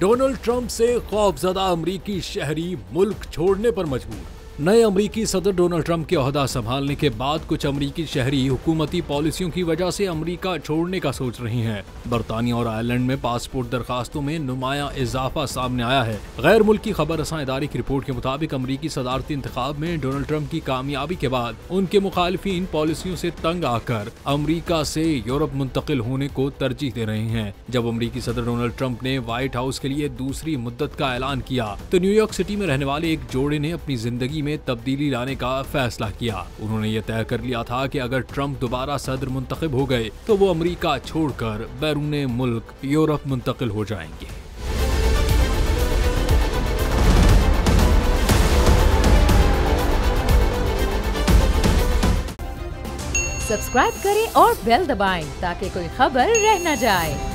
Donald Trump से खौफजदा अमरीकी शहरी मुल्क छोड़ने पर मजबूर। नए अमरीकी सदर डोनाल्ड ट्रंप के ओहदा संभालने के बाद कुछ अमरीकी शहरी हुकूमती पॉलिसियों की वजह से अमरीका छोड़ने का सोच रही हैं। बरतानिया और आयरलैंड में पासपोर्ट दरखास्तों में नुमाया इजाफा सामने आया है। गैर मुल्की खबर रसां इदारे की रिपोर्ट के मुताबिक अमरीकी सदारती इंतखाब में डोनाल्ड ट्रंप की कामयाबी के बाद उनके मुखालिफिन पॉलिसियों से तंग आकर अमरीका से यूरोप मुंतकिल होने को तरजीह दे रहे हैं। जब अमरीकी सदर डोनाल्ड ट्रंप ने व्हाइट हाउस के लिए दूसरी मुद्दत का ऐलान किया तो न्यूयॉर्क सिटी में रहने वाले एक जोड़े ने अपनी जिंदगी में तब्दीली लाने का फैसला किया। उन्होंने ये तय कर लिया था कि अगर ट्रंप दोबारा सदर मुंतखब हो गए तो वो अमरीका छोड़कर बैरूने मुल्क यूरोप मुंतकिल हो जाएंगे। सब्सक्राइब करें और बेल दबाएं ताकि कोई खबर रह न जाए।